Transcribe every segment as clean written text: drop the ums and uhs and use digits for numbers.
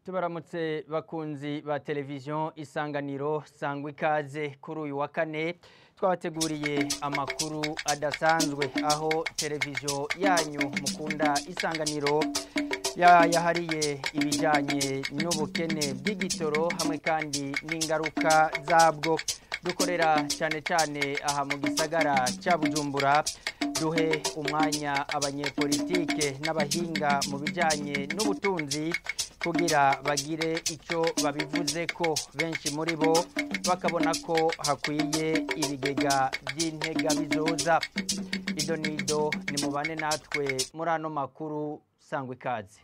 Tubaramutse bakunzi ba televiziyo Isanganiro sangwa ikaze kuri uyu wa kane twabateguriye amakuru adasanzwe aho televiziyo yanyu mukunda Isanganiro yahariye ibijyanye n'ubukene bw'igitoro hamwe kandi n'ingaruka zabwo dukorera cyane cyane aha mu gisagara cya Bujumbura duhe umwanya abanyepolitike n'abahinga mu bijyanye n'ubutunzi kugira bagire icyo babivuze ko benshi muri bo bakabona ko hakwiye ibigega by'intega bizoza idonido ni mubane natwe muri ano makuru sangwa ikaze.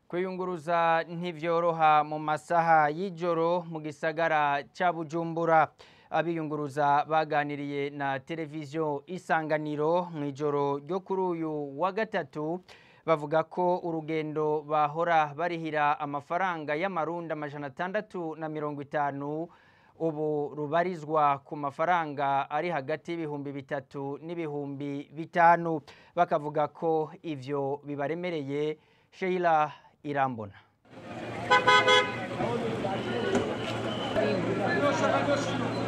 Kwiyunguruza ntivyoroha mu masaha y'ijoro mu gisagara ca Bujumbura. Abiyunguruza baganiriye na televiziyo Isanganiro mw'ijoro ryo kuri uyu wa gatatu bavuga ko urugendo bahora barihira amafaranga y'amarundi 650 ubu rubarizwa ku mafaranga ari hagati y'ibihumbi 3 n'ibihumbi 5 bakavuga ko ivyo bibaremereye. Sheila Irambona.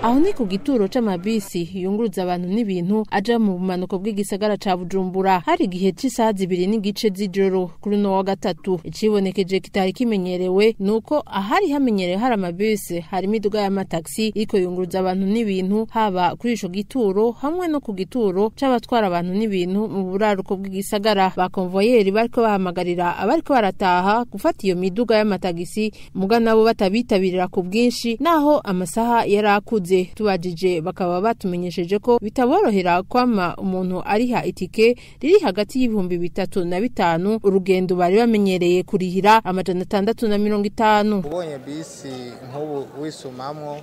Aho ni ku gituro c'amabisi yunguruza abantu n'ibintu aja mu bumanuko bw'igisagara ca Bujumbura hari igihe c'isaha 2:30 z'ijoro kuri no wa gatatu. Icibonekeje kitari kimenyerewe nuko ahari hamenyerewe hari amabisi hari imiduga y'amataxi iko yunguruza abantu n'ibintu haba kuri ico gituro hamwe no ku gituro c'abatwara abantu n'ibintu mu buraruko bw'igisagara. Ba convoyeri bariko bahamagarira abariko barataha gufata iyo miduga y'amatagisi muga nabo batabitabirira ku bwinshi naho amasaha yarakuze. Tubajije bakaba batumenyesheje ko bitaborohera kwama umuntu ariha itike riri hagati y'ibihumbi 3 na 5 urugendo bari bamenyereye kurihira 650. Ubonye bisi nk'ubu wisumamwo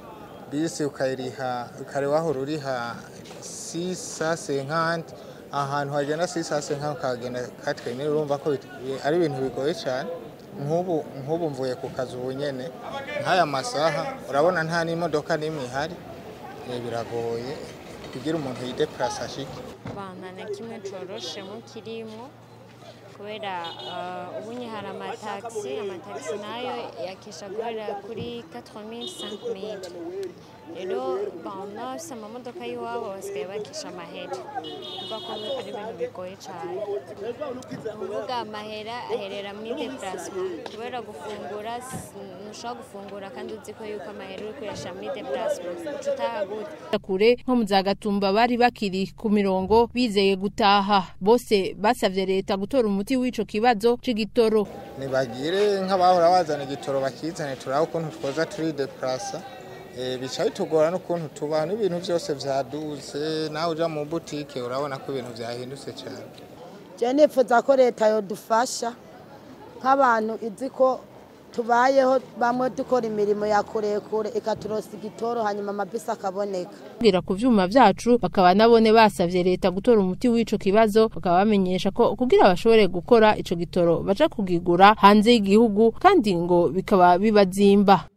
bisi ukayiriha ukarewaho ruriha 650 ahantu hagenda 650 kagenda katwe urumva ko ari ibintu bigoye cyane. Nk'ubu mvuye ku kazi ubunyene nk'aya masaha urabona nta n'imodoka n'imwe ihari biragoye kugira umuntu yideplasa ashike bana na kimwe coroshe mu kirimo kubera ubunye hari amataxi nayo yakisha guhera kuri 4000-5000 rero bana sama modoka yiwabo basigaye bakisha amahera kuko ari ibintu bigoye cyane uvuga amahera aherera muri déplacement kubera gufungura nushaka gufungura kandi uzi ko yuko amahera uri kuresha muri déplacement utahagute kure nko mu Zagatumba bari bakiri ku mirongo bizeye gutaha bose basavye leta gutora umuti w'ico kibazo c'igitoro nibagire nk'abahora bazana igitoro bakizane turaho ukuntu twoza turi déplacer bica bitugora n'ukuntu tuba n'ibintu byose vyaduze nawe uja mu boutique urabona ko ibintu vyahindutse cyane. Je nifuza ko leta yo dufasha nk'abantu iziko tubayeho bamwe dukora imirimo ya kurekure ikaturosa igitoro hanyuma amabisi akaboneka. Kugira ku vyuma vyacu bakaba nabone basavye leta gutora umuti w'ico kibazo bakaba bamenyesha ko kugira bashobore gukora ico gitoro baca kugigura hanze y'igihugu kandi ngo bikaba bibazimba.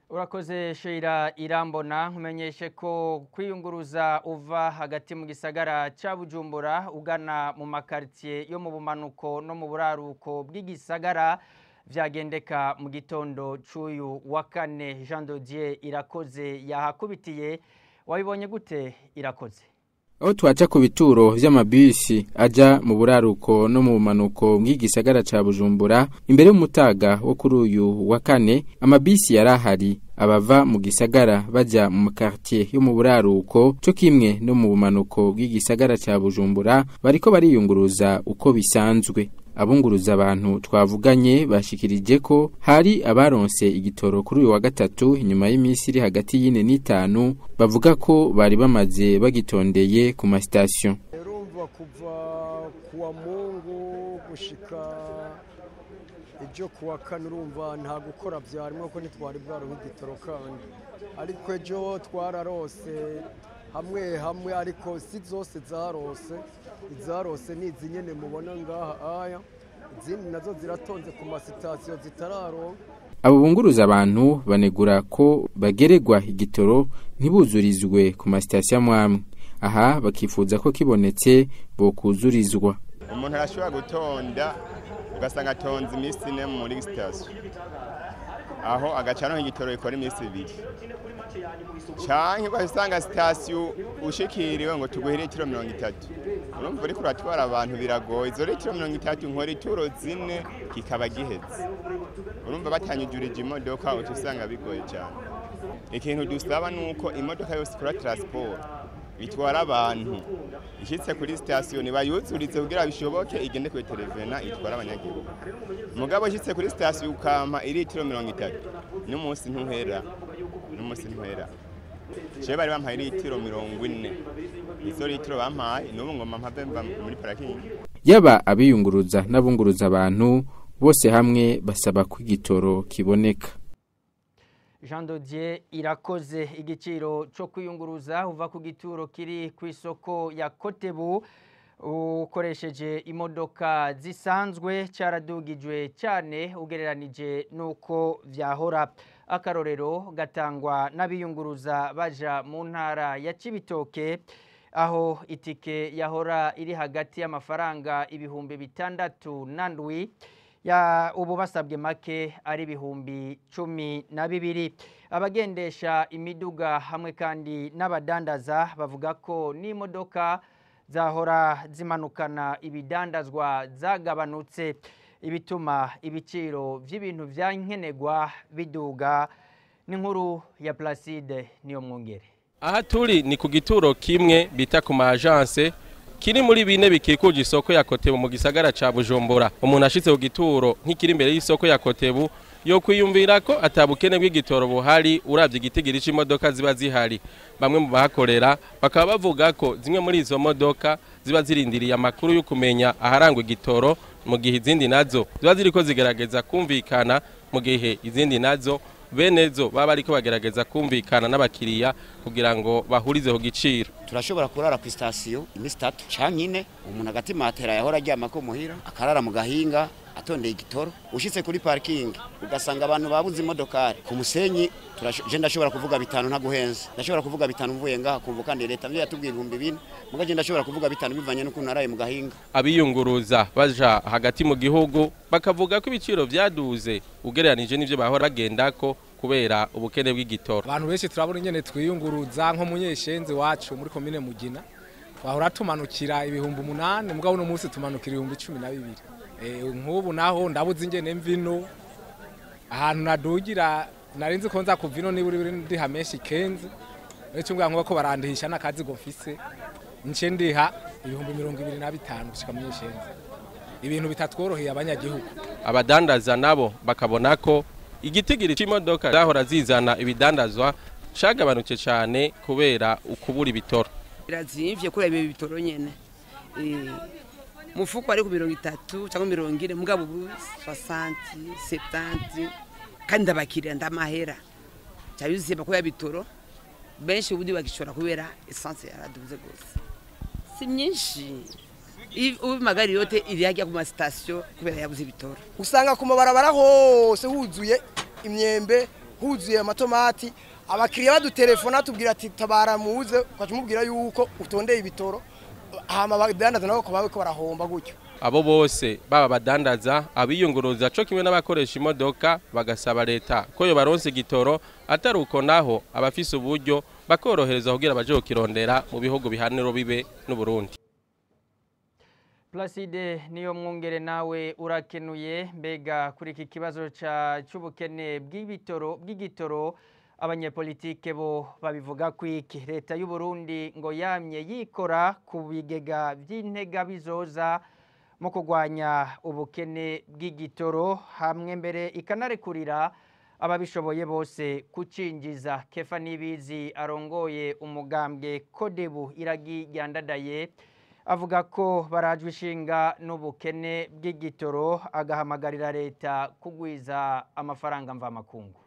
Urakoze Sheila Irambona nkumenyeshe ko kwiyunguruza uva hagati mu gisagara ca Bujumbura ugana mu makartier yo mu bumanuko no mu buraruko bw'igisagara vyagendeka mu gitondo c'uyu wa kane. Jean Dodier Irakoze yahakubitiye wabibonye gute Irakoze? Aho twaca ku bituro vy'amabisi aja mu buraruko no mu bumanuko bw'igisagara ca Bujumbura imbere y'umutaga wo kuri uyu wa kane amabisi yarahari abava mu gisagara baja mu quartier yo mu buraruko cyo kimwe no mu bumanuko bw'igisagara ca Bujumbura bariko bariyunguruza uko bisanzwe. Abunguruza abantu twavuganye bashikirije ko hari abaronse igitoro kuri uyu wa gatatu inyuma y'imisi iri hagati y'ine n'itanu bavuga ko bari bamaze bagitondeye ku ma station. Urumva kuva kuwa Mungu gushika ejo kuwa kane urumva nta gukora byarimo ko nitwari bwaronka igitoro kandi ariko ejo twararose hamwe ariko si zose zarose ni izinyene mubona ngaha aya izindi nazo ziratonze ku masitasiyo zitararonka abo bunguruza abantu banegura ko bageregwa igitoro ntibuzurizwe ku masitasiyo amwamwe aha bakifuza ko kibonetse bokuzurizwa. Umuntu arashobora gutonda ugasanga atonze iminsi 4 muri sitasiyo aho agacana igitoro ikora iminsi 2 canke ugasanga sitasiyo ushikiriwe ngo tuguhere kilo 30 urumva ariko uratwara abantu biragoye izo kilo 30 nkora ituro 4 kikaba gihetse urumva batanyujurije imodoka utusanga bigoye cyane. Ikintu dusaba nuko imodoka yose ikora transport itwara abantu ishitse kuri station bayuzurize kugira bishoboke igende kwe televena itwara abanyagihugu mugabo ishitse kuri station ukama iri kilo 30 n'umunsi ntuhera je bari bampaye iri kilo 40 izo litiro bampaye n'ubu ngoma mpave mva muri parking. Yaba abiyunguruza n'abunguruza abantu bose hamwe basaba ko igitoro kiboneka. Jean Dodier Irakoze igiciro cyo kwiyunguruza uva ku gituro kiri ku isoko ya Kotebu ukoresheje imodoka zisanzwe cyaradugijwe cyane ugereranije nuko vyahora. Akarorero gatangwa n'abiyunguruza baja mu ntara ya Cibitoke aho itike yahora iri hagati y'amafaranga ibihumbi 6 ya ubu basabwe make ari ibihumbi 12. Abagendesha imiduga hamwe kandi n'abadandaza bavuga ko n'imodoka zahora zimanukana ibidandazwa zagabanutse ibituma ibiciro by'ibintu byankenegwa biduga. N'inkuru ya Placide niyo mwongere. Aha turi ni ku gituro kimwe bita ku agence kiri muri bine bikikuje isoko ya Kotebu mu gisagara ca Bujumbura. Umuntu ashitse ku gituro nk'ikiri imbere y'isoko ya Kotebu yo kwiyumvira ko atabukene bw'igitoro buhari uravye igitigiri c'imodoka ziba zihari. Bamwe mu bahakorera bakaba bavuga ko zimwe muri izo modoka ziba zirindiriye amakuru yo kumenya aharangwa igitoro mu gihe izindi nazo ziba ziriko zigerageza kumvikana mu gihe izindi nazo benezo baba ariko bagerageza kumvikana n'abakiriya kugira ngo bahurize ku giciro. Turashobora kurara ku station iminsi 3 canke 4 umuntu agati matera yahora aryama ko muhira akarara mu gahinga atondeye igitoro ushitse kuri parking ugasanga abantu babuze imodokari ku musenyi. Je ndashobora kuvuga 5 ntaguhenze, ndashobora kuvuga 5 mvuye ngaha kumva kandi leta mvye yatubwiye 2000 muga je ndashobora kuvuga 5 bivanye n'uko naraye mu gahinga. Abiyunguruza baja hagati mu gihugu bakavuga ko ibiciro vyaduze ugereranije n'ivyo bahora bagendako kubera ubukene bw'igitoro. Abantu benshi turabona ingene twiyunguruza nko munyeshenze wacu muri komine Mugina twahora tumanukira ibihumbi 8 mugabo no munsi tumanukira ibihumbi 12. Nk'ubu naho ndabuze ingene mvino ahantu nadugira narinzi ko nza kuvino ni buri ndi hameshi kenzi nicyo ngwa ko barandihisha nakazi gofise nce ndiha ibihumbi 25 gushika munyeshenze ibintu bitatworoheye abanyagihugu. Abadandaza nabo bakabona ko igitigiri c'imodoka zahora zizana ibidandazwa cagabanutse cyane kubera ukubura ibitoro. Birazimvye kuri ibi bitoro nyene mufuko ari ku 30 cyangwa 40 mugabo 60 70 kandi abakiriya ndamahera cyayuziye bakoya bitoro benshi ubudi bagishora kubera essence yaraduze gose si myinshi ubu magari yote iri yajya ku station kubera yabuze bitoro. Usanga ku mabarabara hose huzuye imyembe huzuye amatomati abakiriya badutelefona tubwira ati tabara muze kwacumubwira yuko utondeye ibitoro hama badandaza nabo ko bawe ko barahomba gutyo. Abo bose baba badandaza abiyunguruza cyo kimwe n'abakoresha imodoka bagasaba leta ko yo baronse igitoro ataruko naho abafise uburyo bakorohereza kugira baje kirondera mu bihugu bihaniro bibe n'u Burundi. Placide niyo mwongere nawe urakenuye mbega kuri iki kibazo cy'ubukene bw'igitoro abanyepolitike bo babivuga kwiki. Leta y'u Burundi ngo yamye yikora ku bigega by'intega bizoza mu kurwanya ubukene bw'igitoro hamwe mbere ikanarekurira ababishoboye bose kucinjiza. Kefa Nibizi arongoye umugambwe Kodebu iragi ryandadaye avuga ko barajwe ishinga n'ubukene bw'igitoro agahamagarira leta kugwiza amafaranga mva makungu.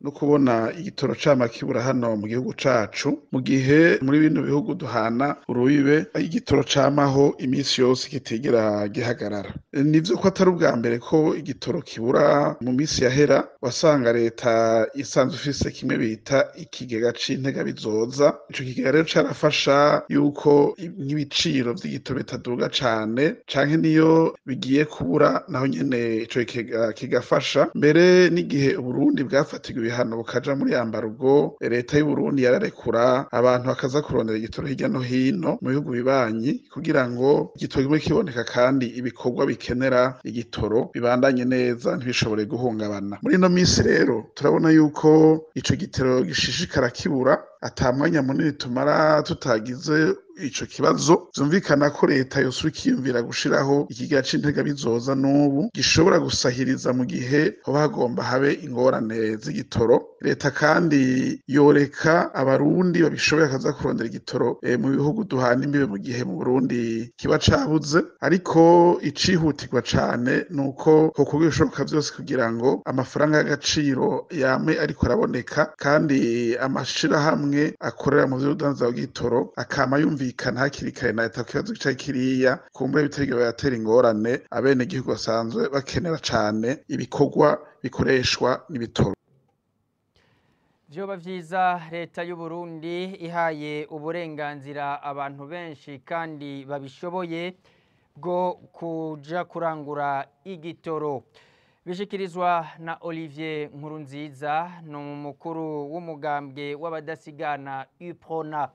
no kubona igitoro cama kibura hano mu gihugu cacu mu gihe muri bino bihugu duhana urubibe igitoro camaho iminsi yose kitigera gihagarara. Nivyo ko atari ubwa mbere ko igitoro kibura mu minsi yahera wasanga leta isanzwe ifise kimwe bita ikigega c'intega bizoza. Ico kigega rero carafasha yuko nk'ibiciro vy'igitoro bitaduga cane canke niyo bigiye kubura naho nyene ico kigega kigafasha. Mbere n'igihe Uburundi bwafatirwa ibihano bukaja muri yambargo, leta y'u Burundi yararekura abantu bakaza kurondera igitoro hirya no hino mu bihugu bibanyi kugira ngo igitoro kimwe kiboneka kandi ibikorwa bikenera igitoro bibandanye neza ntibishobore guhungabana. Muri ino minsi rero turabona yuko ico gitoro gishishikara kibura, ata mwanya munini tumara tutagize ico kibazo. Vyumvikana ko leta yosubira ikiyumvira gushiraho ikigega c'intega bizoza n'ubu gishobora gusahiriza mu gihe hoba hagomba habe ingorane z'igitoro. Leta kandi yoreka abarundi babishoboye akaza kurondera igitoro mu bihugu duhana imbibe mu gihe mu Burundi kiba cabuze, ariko icihutirwa cane nuko hokorwa ibishoboka vyose kugira ngo amafaranga y'agaciro yame ariko araboneka kandi amashirahamwe akorera mu vy'urudandaza bw'igitoro akama yumvikana hakiri kare na leta ku kibazo gica kiriya kumbure bitarigera bayatera ingorane abenegihugu basanzwe bakenera cane ibikorwa bikoreshwa n'ibitoro. Vyoba vyiza leta y'u Burundi ihaye uburenganzira abantu benshi kandi babishoboye bwo kuja kurangura igitoro. Bishikirizwa na Olivier Nkurunziza n'umukuru w'umugambwe w'abadasigana UPRONA.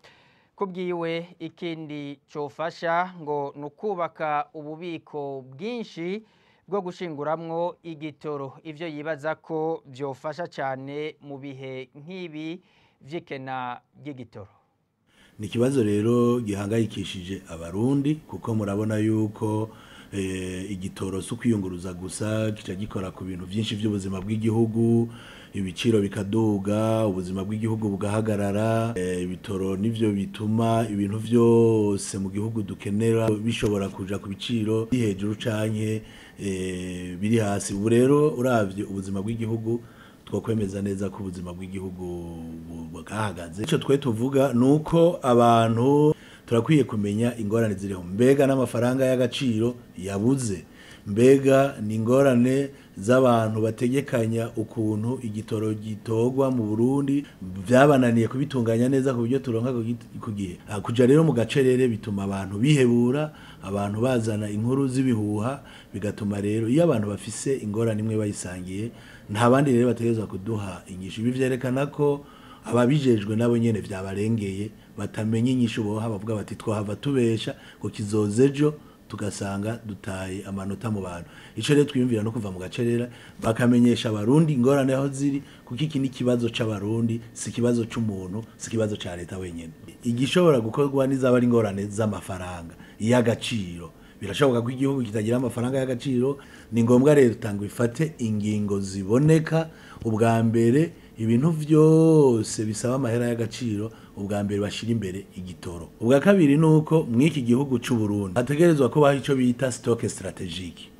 Kubwiwe ikindi cofasha ngo nukubaka ububiko bwinshi bwo gushinguramwo igitoro, ivyo yibaza ko vyofasha cyane mu bihe nk'ibi vy'ikena ry'igitoro. Ni ikibazo rero gihangayikishije abarundi kuko murabona yuko igitoro si ukwiyunguruza gusa, kica gikora ku bintu byinshi by'ubuzima bw'igihugu, ibiciro bikaduga, ubuzima bw'igihugu bugahagarara. Ibitoro nivyo bituma ibintu vyose mu gihugu dukenera bishobora kuja ku biciro hejuru canke biri hasi. Ubu rero uravye ubuzima bw'igihugu twokwemeza neza ko ubuzima bw'igihugu bwahagaze. Ico twe tuvuga nuko abantu turakwiye kumenya ingorane ziriho. Mbega n'amafaranga y'agaciro yabuze, mbega ni ingorane z'abantu bategekanya ukuntu igitoro gitogwa mu Burundi byabananiye kubitunganya neza ku buryo turonka ku gihe. Kuja rero mu gacerere bituma abantu bihebura, abantu bazana inkuru z'ibihuha, bigatuma rero iyo abantu bafise ingorane imwe bayisangiye nta bandi rero bategezwa kuduha inyishu. Ibi vyerekana ko ababijejwe nabo nyene vyabarengeye, batamenya inyishu boha, bavuga bati twahava tubesha ko kizoze ejo tugasanga dutaye amanota mu bantu. Ico rero twiyumvira no kuva mu gacerera bakamenyesha abarundi ingorane aho ziri, kuko iki ni kibazo c'abarundi, si kibazo c'umuntu, si kibazo ca leta wenyene. Igishobora gukorwa n'izaba ari ingorane z'amafaranga y'agaciro. Birashoboka ko igihugu kitagira amafaranga y'agaciro, ni ngombwa rero tanga ifate ingingo ziboneka. Ubwa mbere ibintu vyose bisaba amahera y'agaciro, ubwa mbere bashira imbere igitoro. Ubwa kabiri nuko mw'iki gihugu c'u Burundi hategerezwa ko baho ico bita stock strategique.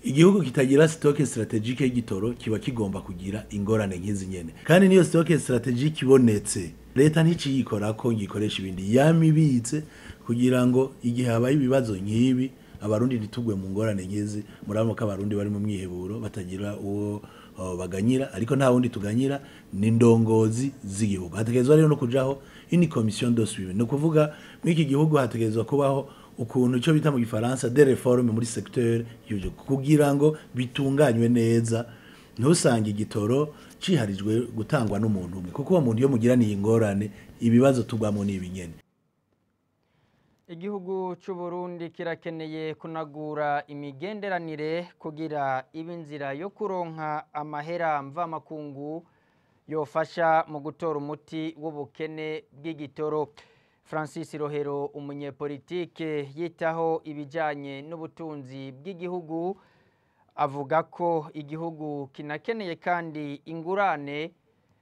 Igihugu kitagira stock strategique y'igitoro kiba kigomba kugira ingorane nk'izi nyene, kandi niyo stock strategique ibonetse leta nticiyikora ko ngikoresha ibindi yamibitse kugira ngo igihe habaye ibibazo nk'ibi abarundi ntitugwe mu ngorane nk'izi. Murabona ko abarundi bari mu mwiheburo batagira uwo baganyira, ariko nta wundi tuganyira ni ndongozi z'igihugu. Hategerezwa rero no kujaho une commission de suivi, no kuvuga mw'iki gihugu hategerezwa kubaho ukuntu ico bita mu Gifaransa des réformes muri secteur y'ibyo kugira ngo bitunganywe neza, ntusange igitoro ciharijwe gutangwa n'umuntu umwe, kuko uwo muntu iyo mugiraniye ingorane ibibazo tugwamo n'ibinyene. Igihugu c'u Burundi kirakeneye kunagura imigenderanire kugira ibinzira yo kuronka amahera mvamakungu yofasha mu gutora umuti w'ubukene bw'igitoro. Francis Rohero, umunyepolitike yitaho ibijanye n'ubutunzi bw'igihugu, avuga ko igihugu kinakeneye kandi ingurane.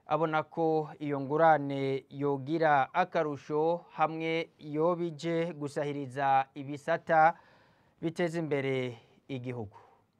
Abona ko iyo ngurane yogira akarusho hamwe yobije gusahiriza ibisata biteza imbere igihugu.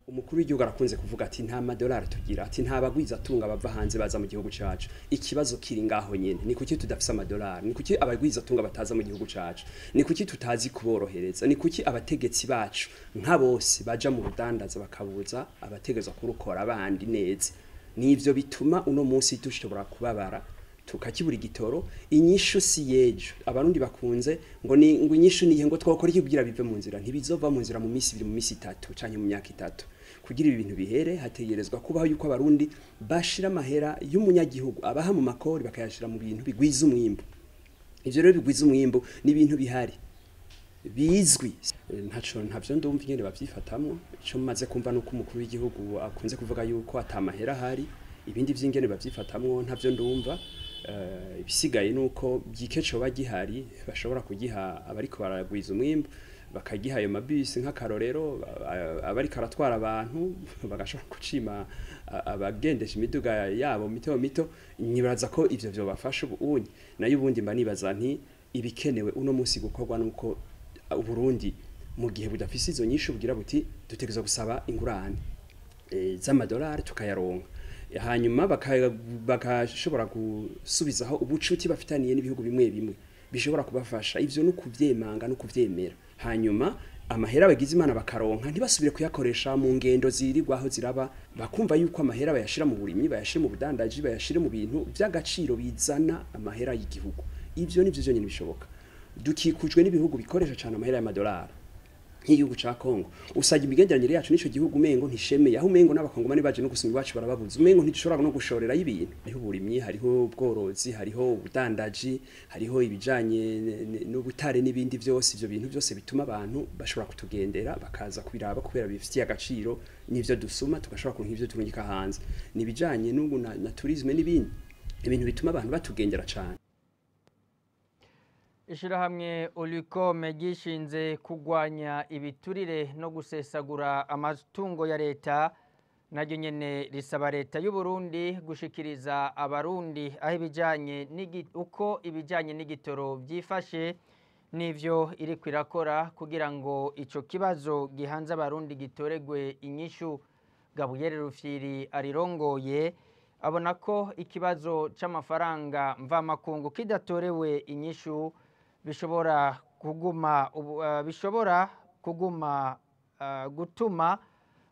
umukuru w'igihugu arakunze kuvuga ati nta madolari tugira, ati nta bagwiza tunga bava hanze baza mu gihugu cacu. Ikibazo kiri ngaho nyene, ni kuki tudafise amadolari, ni kuki abagwiza tunga bataza mu gihugu cacu, ni kuki tutazi kuborohereza, ni kuki abategetsi bacu nka bose baja mu budandaza bakabuza abategeza kurukora abandi neza. Nivyo bituma uno munsi dushobora kubabara tukakibura igitoro. Inyishu si yejo, abarundi bakunze ngo inyishu nihe ngo twakora iki kugira bive mu nzira. Ntibizova mu nzira mu misi 2 mu misi 3 canke mu myaka 3. Kugira ibi bintu bihere hategerezwa kubaho yuko abarundi bashira amahera y'umunyagihugu abaha mu makori bakayashira mu bintu bigwiza umwimbo. Ivyo rero bigwiza umwimbo ni ibintu bihari bizwi. Ntavyo ndumva ingene bavyifatamwo. Ico maze kumva nuko umukuru w'igihugu akunze kuvuga yuko atamahera hari, ibindi vy'ingene bavyifatamwo ntavyo ndumva. Ibisigaye nuko gikeco bagihari bashobora kugiha abariko baragwiza umwimbo, bakagiha ayo mabisi nk'akarorero abari karatwara abantu bagashobora kucima abagendesha imiduga yabo mito. Nyibaza ko ivyo byo bafasha ubunye nayo ubundi mba nibaza nti ibikenewe uno munsi gukorwa nuko Burundi mu gihe budafise izo nyinshi bugira buti dutegeza gusaba ingurane z'amadolari tukayaronka, hanyuma bakashobora gusubizaho ubucuti bafitaniye n'ibihugu bimwe bishobora kubafasha. Ivyo no kuvyemanga no kuvyemera, hanyuma amahera bagize imana bakaronka ntibasubire kuyakoresha mu ngendo zirirwaho ziraba, bakumva yuko amahera bayashira mu burimyi, bayashire mu budandaji, bayashire mu bintu by'agaciro bizana amahera y'igihugu. Ivyo nivyo nyine bishoboka. Dukikujwe n'ibihugu bikoresha cyane amahera y'amadolari nk'igihugu ca Kongo. Usajya imigenderanire yacu n'ico gihugu umengo ntishemeye, aho umengo n'abakongomani baje no gusuma iwacu barababuza, umengo ntishobora no gushorera y'ibintu. Hariho uburimyi, hariho ubworozi, hariho ubudandaji, hariho ibijanye n'ubutare n'ibindi byose. Ivyo bintu byose bituma abantu bashobora kutugendera bakaza kubiraba kubera bifitiye agaciro n'ivyo dusuma tugashobora kuronka ivyo turungika hanze. Nibijanye n'ubu na tourisme n'ibindi ibintu bituma abantu batugendera cyane. Ishirahamwe Olicom gishinze kugwanya ibiturire no gusesagura amatungo ya leta naryo nyene risaba leta y'u Burundi gushikiriza abarundi aho ibijanye uko ibijanye n'igitoro byifashe n'ivyo iri kwirakora kugira ngo ico kibazo gihanze abarundi gitoregwe inyishu. Gabriel Rufyiri arirongoye abona ko ikibazo c'amafaranga mvamakungu kidatorewe inyishu bishobora kuguma gutuma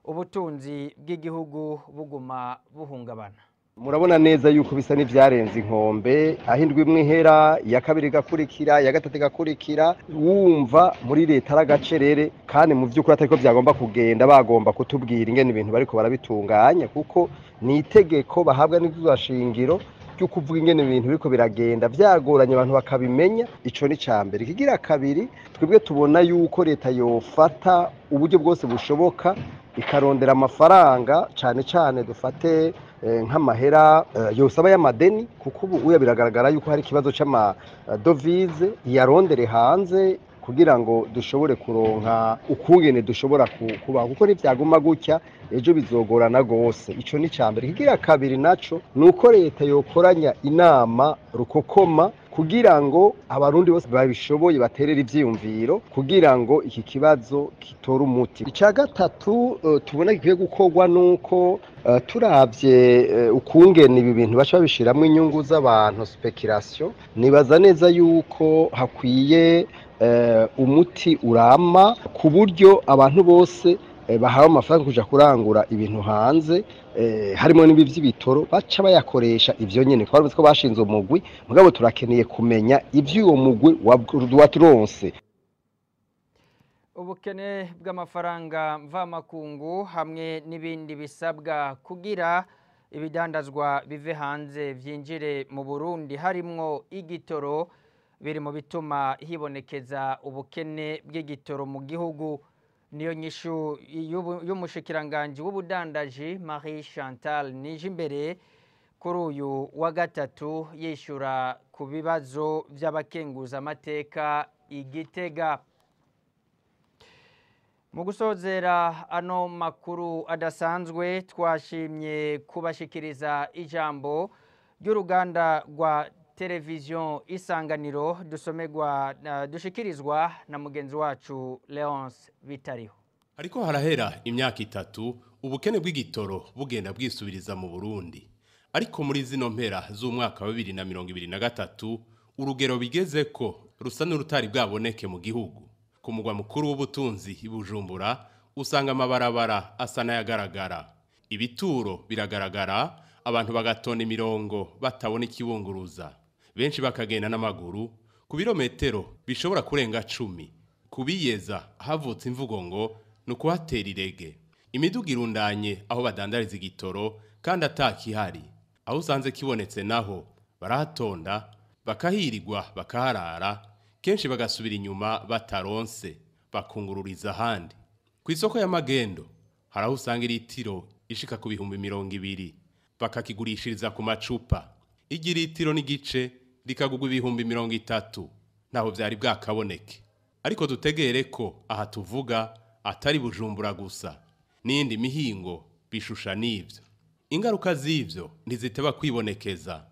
ubutunzi bw'igihugu buguma buhungabana. Murabona neza yuko bisa n'ivyarenze inkombe, ahindwa imwe ihera, ya kabiri gakurikira, ya gatatu gakurikira, wumva muri leta aragacerere, kandi mu vy'ukuri atariko byagomba kugenda bagomba kutubwira ingene ibintu bariko barabitunganya, kuko ni itegeko bahabwa n'ivyo kuvuga ingene ibintu biriko biragenda byagoranye abantu bakabimenya. Ico ni cambere. Kigira kabiri, twebwe tubona yuko leta yofata uburyo bwose bushoboka ikarondera amafaranga cane dufate nk'amahera yosaba y'amadeni, kuko ubu biragaragara yuko hari ikibazo c'amadovize yarondere hanze kugira ngo dushobore kuronka ukungene dushobora kubaho, kuko ntivyaguma gutya ejo bizogorana gose. Ico ni cambere. Kigira kabiri naco nuko leta yokoranya inama rukokoma kugira ngo abarundi bose babishoboye baterera ivyiyumviro kugira ngo iki kibazo kitore umuti. Ica gatatu tubona gikwiye gukorwa nuko turavye ukungene ibi bintu baca babishiramwo inyungu z'abantu speculation, nibaza neza yuko hakwiye umuti urama ku buryo abantu bose bahawe amafaranga kuja kurangura ibintu hanze, harimo n'ibi vy'ibitoro baca bayakoresha ivyo nyene. Twaruzi ko bashinze umugwi, mugabo turakeneye kumenya ivy'uwo mugwi waturonse. Ubukene bw'amafaranga mvamakungu hamwe n'ibindi bisabwa kugira ibidandazwa bive hanze vyinjire mu Burundi harimwo igitoro biri mu bituma hibonekeza ubukene bw'igitoro mu gihugu. Niyo nyishu y'umushikiranganje w'ubudandaji Marie Chantal Nijimbere kuri uyu wa gatatu yishura ku bibazo by'abakenguza amateka Igitega. Mu gusozera ano makuru adasanzwe twashimye kubashikiriza ijambo ry'uruganda rwa televiziyo Isanganiro dushikirizwa na mugenzi wacu Leonce Bitariho. Ariko harahera imyaka 3 ubukene bw'igitoro bugenda bwisubiriza mu Burundi. Ariko muri zino mpera z'umwaka wa 2023 urugero bigeze ko rusa n'urutari bwaboneke mu gihugu. Ku mugwa mukuru w'ubutunzi ibujumbura usanga amabarabara asa n'ayagaragara. Ibituro biragaragara, abantu bagatona imirongo batabona ikibunguruza. Benshi bakagenda n'amaguru ku birometero bishobora kurenga 10. Kubiyeza havutse imvugo ngo nukuhatera irege. Imiduga irundanye aho badandariza igitoro kandi atakihari. Aho usanze kibonetse naho barahatonda bakahirirwa bakaharara, kenshi bagasubira inyuma bataronse bakungururiza ahandi. Ku isoko ya Magendo haraho usanga litiro ishika ku bihumbi 200 bakakigurishiriza ku macupa. Igilitiro n'igice rikagugwa ibihumbi 30 naho byari bwakaboneke. Ariko dutegere ko aha tuvuga atari Bujumbura gusa n'indi mihingo bishusha n'ivyo. Ingaruka z'ivyo ntiziteba kwibonekeza.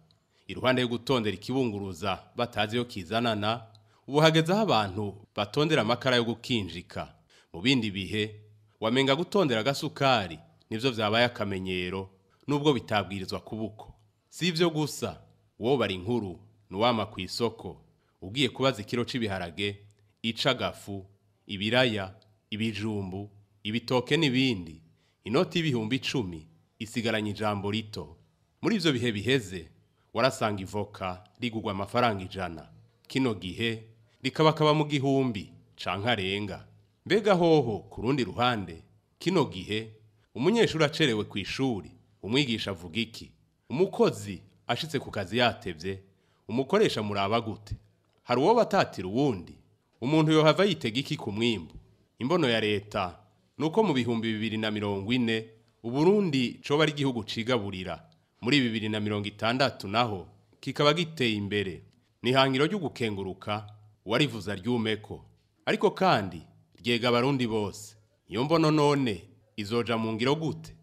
Iruhande yo gutondera ikibunguruza batazi yo kizanana, ubu hagezaho abantu batondera amakara yo gukinjika. Mu bindi bihe wamenga gutondera agasukari nivyo vyabaye akamenyero nubwo bitabwirizwa kubuko. Si ivyo gusa, wo bari inkuru nuwama ku isoko ugiye kubaza ikiro c'ibiharage, icagafu, ibiraya, ibijumbu, ibitoke n'ibindi. Inoti y'ibihumbi 10 isigaranye ijambo rito. Muri ivyo bihe biheze warasanga ivoka rigugwa amafaranga 100. Kino gihe rikabakaba mu gihumbi canka renga. Mbega hoho kurundi ruhande kino gihe umunyeshuri acerewe ku ishuri umwigisha avuga iki? Umukozi ashitse ku kazi yatevye umukoresha muraba gute? Hari uwo batatira uwundi? Umuntu yohava yitega iki ku mwimbu? Imbono ya leta nuko mu bihumbi 2040 Uburundi coba ari igihugu cigaburira, muri 2060 naho kikaba giteye imbere. Nihangiro ryo gukenguruka warivuza ryumeko, ariko kandi ryega abarundi bose. Iyo mbono none izoja mu ngiro gute?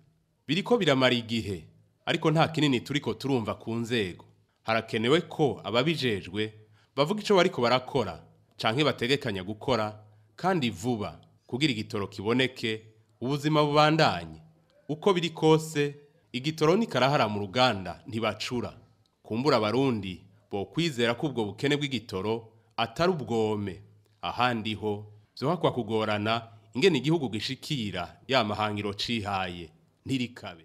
Biriko biramara igihe, ariko nta kinini turiko turumva ku nzego. Harakenewe ko ababijejwe bavuga ico bariko barakora canke bategekanya gukora kandi vuba kugira igitoro kiboneke, ubuzima bubandanye. Uko biri kose igitoro ni karahara mu ruganda ntibacura. Kumbura abarundi bo kwizera ko ubwo bukene bw'igitoro atari ubwome. Ahandi ho vyohakwa kugorana ingene igihugu gishikira ya mahangiro cihaye ntirikabe.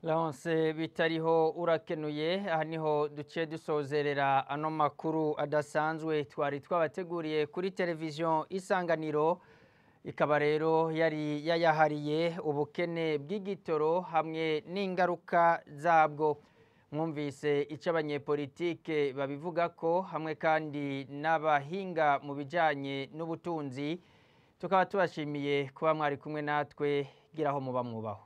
Laonse bitariho urakenuye. Aha niho duce dusozerera ano makuru adasanzwe twari twabateguriye kuri televiziyo Isanganiro. Ikaba rero yari yayahariye ubukene bw'igitoro hamwe n'ingaruka zabwo. Mwumvise ico abanyepolitike babivuga ko hamwe kandi n'abahinga mu bijanye n'ubutunzi. Tukaba tubashimiye kuba mwari kumwe natwe. Giraho muba mwubaho.